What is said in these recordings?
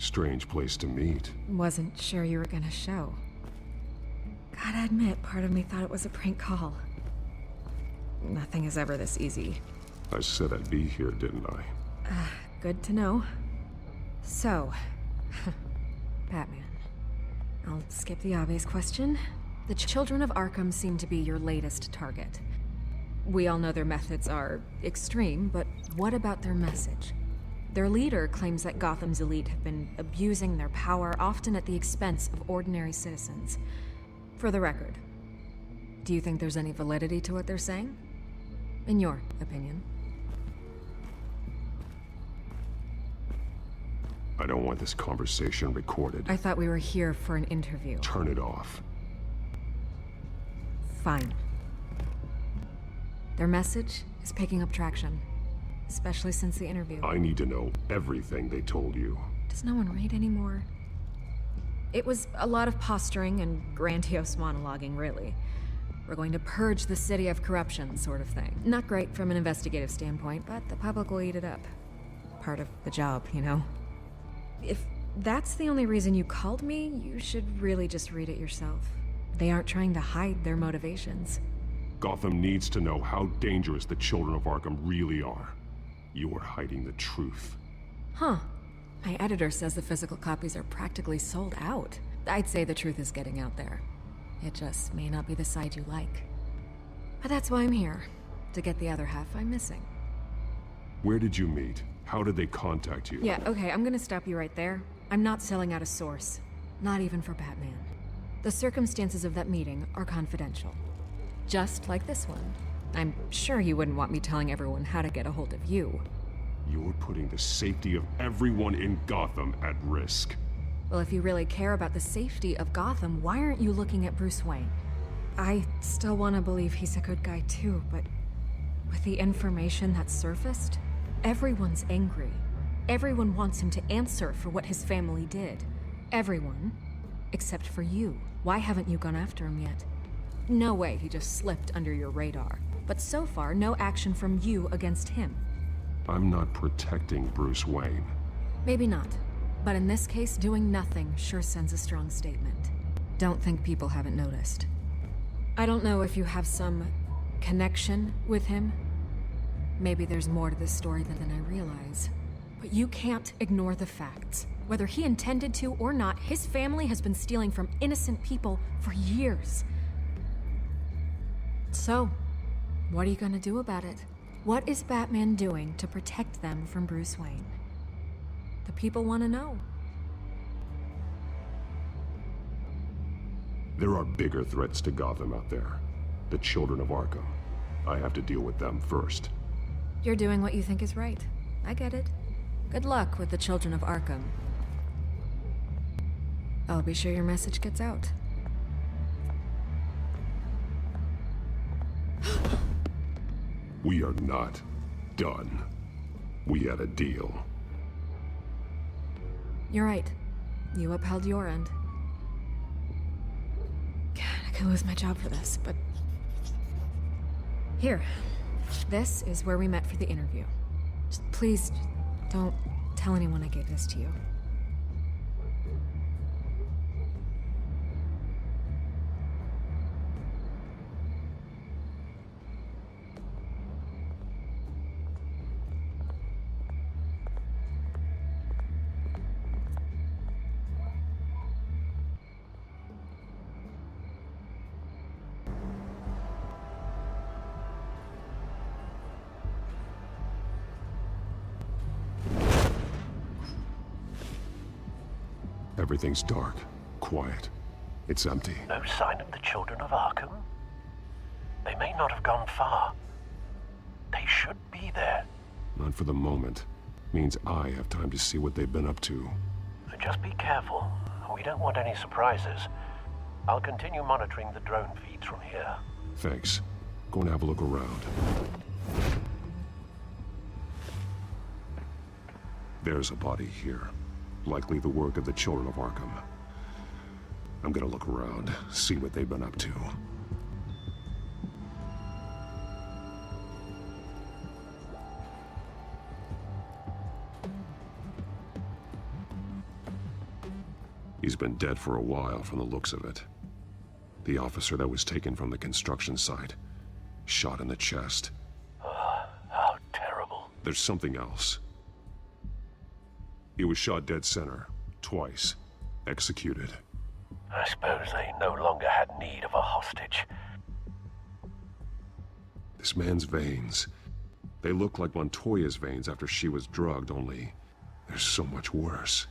Strange place to meet. Wasn't sure you were gonna show. Gotta admit, part of me thought it was a prank call. Nothing is ever this easy. I said I'd be here, didn't I? Good to know. So, Batman. I'll skip the obvious question. The children of Arkham seem to be your latest target. We all know their methods are extreme, but what about their message? Their leader claims that Gotham's elite have been abusing their power, often at the expense of ordinary citizens. For the record, do you think there's any validity to what they're saying? In your opinion? I don't want this conversation recorded. I thought we were here for an interview. Turn it off. Fine. Their message is picking up traction, especially since the interview. I need to know everything they told you. Does no one read anymore? It was a lot of posturing and grandiose monologuing, really. We're going to purge the city of corruption, sort of thing. Not great from an investigative standpoint, but the public will eat it up. Part of the job, you know? If that's the only reason you called me, you should really just read it yourself. They aren't trying to hide their motivations. Gotham needs to know how dangerous the children of Arkham really are. You are hiding the truth. Huh. My editor says the physical copies are practically sold out. I'd say the truth is getting out there. It just may not be the side you like. But that's why I'm here, to get the other half I'm missing. Where did you meet? How did they contact you? Yeah, okay, I'm gonna stop you right there. I'm not selling out a source. Not even for Batman. The circumstances of that meeting are confidential. Just like this one. I'm sure you wouldn't want me telling everyone how to get a hold of you. You're putting the safety of everyone in Gotham at risk. Well, if you really care about the safety of Gotham, why aren't you looking at Bruce Wayne? I still want to believe he's a good guy too, but with the information that's surfaced, everyone's angry. Everyone wants him to answer for what his family did. Everyone, except for you. Why haven't you gone after him yet? No way he just slipped under your radar. But so far, no action from you against him. I'm not protecting Bruce Wayne. Maybe not. But in this case, doing nothing sure sends a strong statement. Don't think people haven't noticed. I don't know if you have some connection with him. Maybe there's more to this story than I realize. But you can't ignore the facts. Whether he intended to or not, his family has been stealing from innocent people for years. So, what are you gonna do about it? What is Batman doing to protect them from Bruce Wayne? The people want to know. There are bigger threats to Gotham out there. The children of Arkham. I have to deal with them first. You're doing what you think is right. I get it. Good luck with the children of Arkham. I'll be sure your message gets out. We are not done. We had a deal. You're right. You upheld your end. God, I could lose my job for this, but... Here. This is where we met for the interview. Just please, don't tell anyone I gave this to you. Everything's dark, quiet. It's empty. No sign of the children of Arkham? They may not have gone far. They should be there. Not for the moment. Means I have time to see what they've been up to. Just be careful. We don't want any surprises. I'll continue monitoring the drone feeds from here. Thanks. Go and have a look around. There's a body here. Likely the work of the children of Arkham. I'm gonna look around, see what they've been up to. He's been dead for a while from the looks of it. The officer that was taken from the construction site, shot in the chest. How terrible. There's something else. He was shot dead center, twice, executed. I suppose they no longer had need of a hostage. This man's veins, they look like Montoya's veins after she was drugged, only they're so much worse.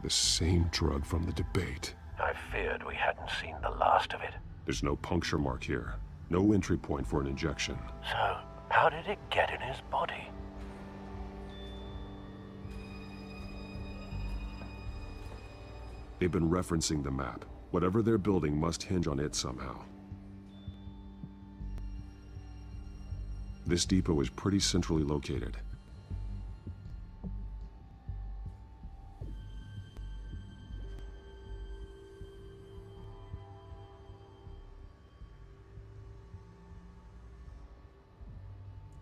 The same drug from the debate. I feared we hadn't seen the last of it. There's no puncture mark here. No entry point for an injection. So, how did it get in his body? They've been referencing the map. Whatever they're building must hinge on it somehow. This depot is pretty centrally located.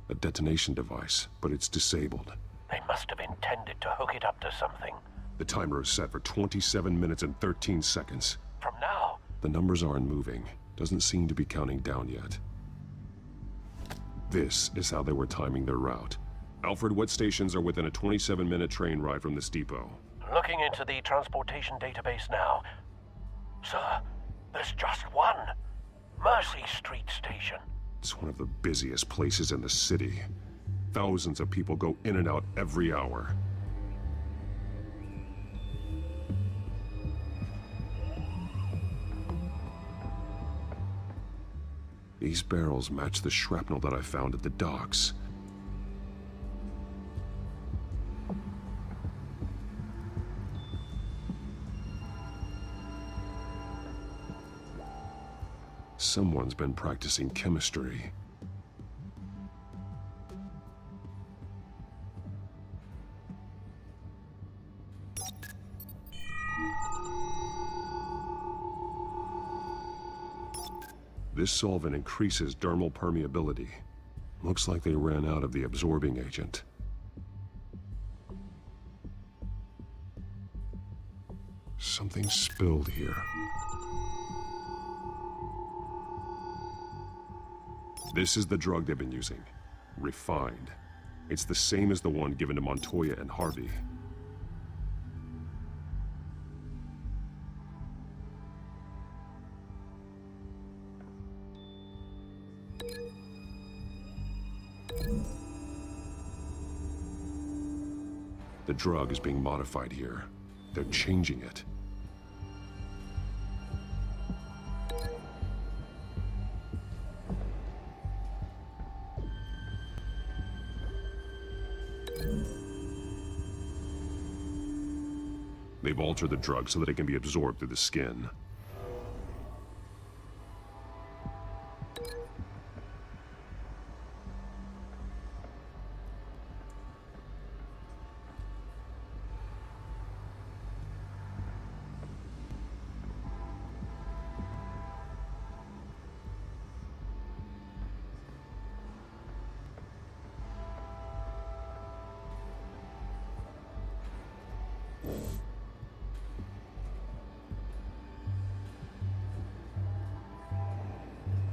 A detonation device, but it's disabled. They must have intended to hook it up to something. The timer is set for 27 minutes and 13 seconds. From now? The numbers aren't moving. Doesn't seem to be counting down yet. This is how they were timing their route. Alfred, what stations are within a 27-minute train ride from this depot? Looking into the transportation database now. Sir, there's just one. Mercy Street Station. It's one of the busiest places in the city. Thousands of people go in and out every hour. These barrels match the shrapnel that I found at the docks. Someone's been practicing chemistry. This solvent increases dermal permeability. Looks like they ran out of the absorbing agent. Something spilled here. This is the drug they've been using. Refined. It's the same as the one given to Montoya and Harvey. The drug is being modified here. They're changing it. They've altered the drug so that it can be absorbed through the skin.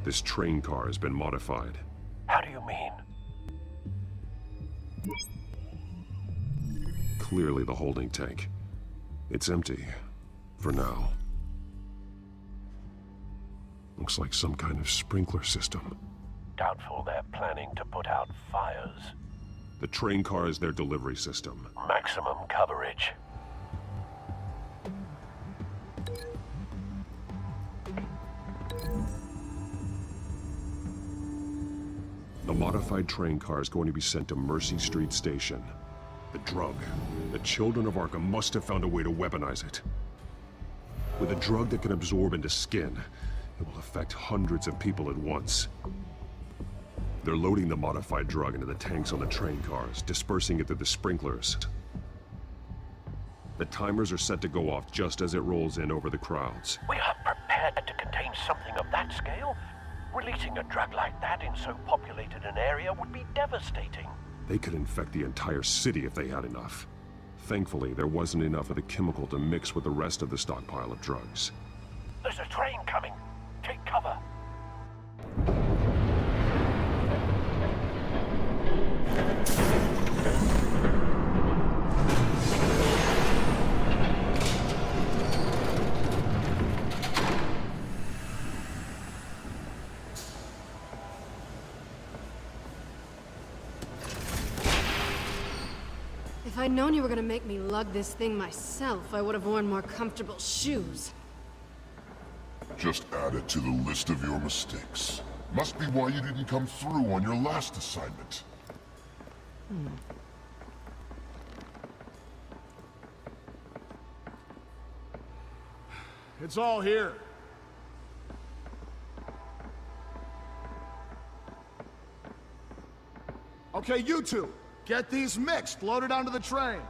This train car has been modified. How do you mean? Clearly the holding tank. It's empty. For now. Looks like some kind of sprinkler system. Doubtful they're planning to put out fires. The train car is their delivery system. Maximum coverage. The modified train car is going to be sent to Mercy Street Station. The drug. The children of Arkham must have found a way to weaponize it. With a drug that can absorb into skin, it will affect hundreds of people at once. They're loading the modified drug into the tanks on the train cars, dispersing it through the sprinklers. The timers are set to go off just as it rolls in over the crowds. We are prepared to contain something of that scale? Releasing a drug like that in so populated an area would be devastating. They could infect the entire city if they had enough. Thankfully, there wasn't enough of the chemical to mix with the rest of the stockpile of drugs. There's a train coming. Take cover. If I'd known you were gonna make me lug this thing myself, I would have worn more comfortable shoes. Just add it to the list of your mistakes. Must be why you didn't come through on your last assignment. It's all here. Okay, you two, get these mixed, loaded onto the train.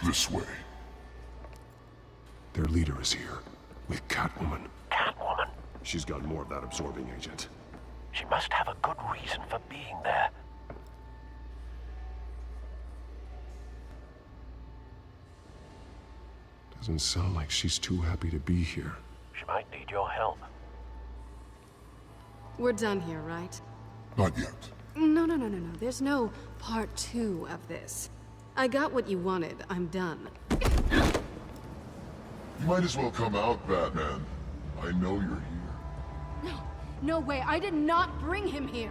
This way. Their leader is here, with Catwoman. Catwoman? She's got more of that absorbing agent. She must have a good reason for being there. Doesn't sound like she's too happy to be here. She might need your help. We're done here, right? Not yet. No. There's no part 2 of this. I got what you wanted. I'm done. You might as well come out, Batman. I know you're here. No way. I did not bring him here.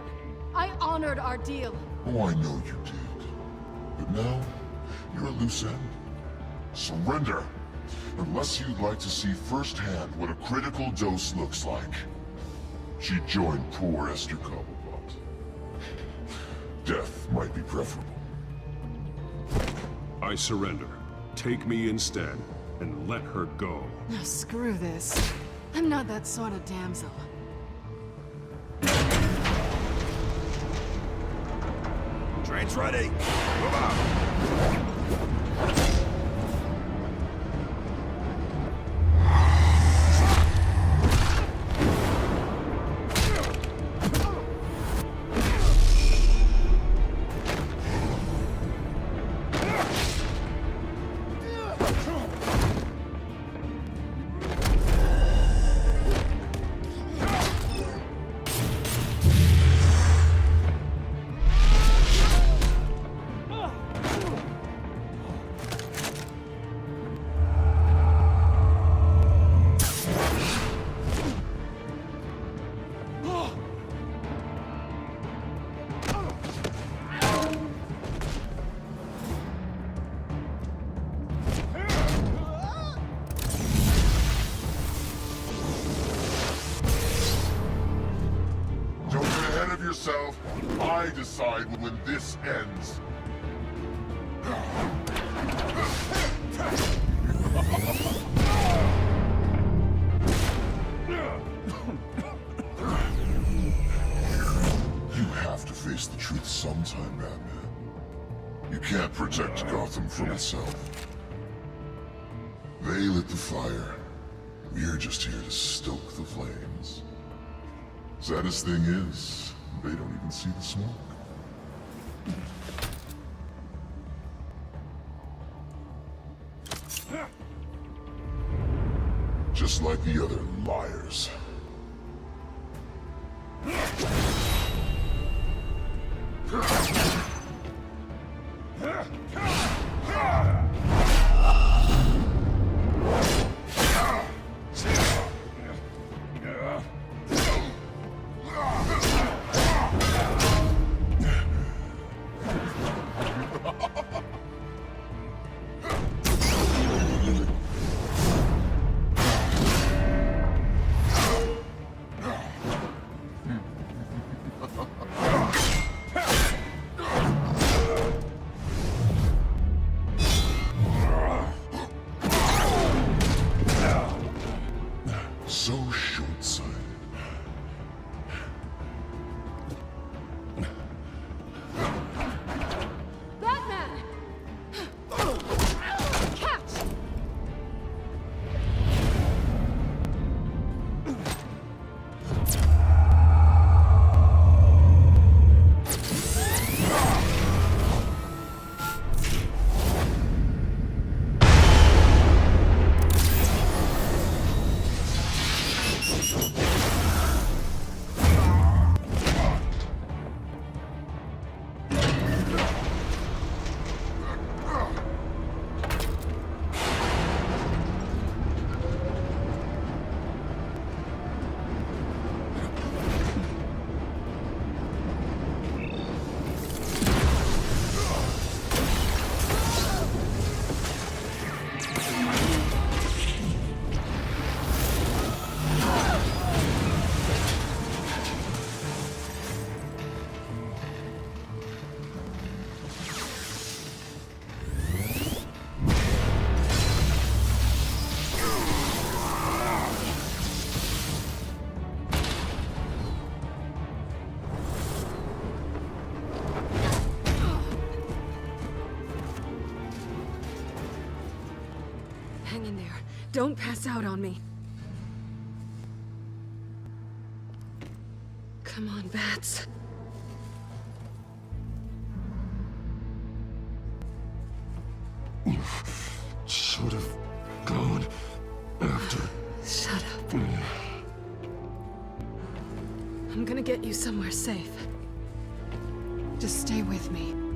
I honored our deal. Oh, I know you did. But now, you're a loose end. Surrender! Unless you'd like to see firsthand what a critical dose looks like. She joined poor Esther Cobblepot. Death might be preferable. I surrender. Take me instead, and let her go. No, screw this. I'm not that sort of damsel. Train's ready. Move out. Yourself. I decide when this ends. You have to face the truth sometime, Batman. You can't protect Gotham from itself. They lit the fire. We're just here to stoke the flames. Saddest thing is, they don't even see the smoke. Just like the other liars. So short-sighted. Batman! Catch! Hang in there. Don't pass out on me. Come on, Bats. You should have gone after. Shut up. I'm gonna get you somewhere safe. Just stay with me.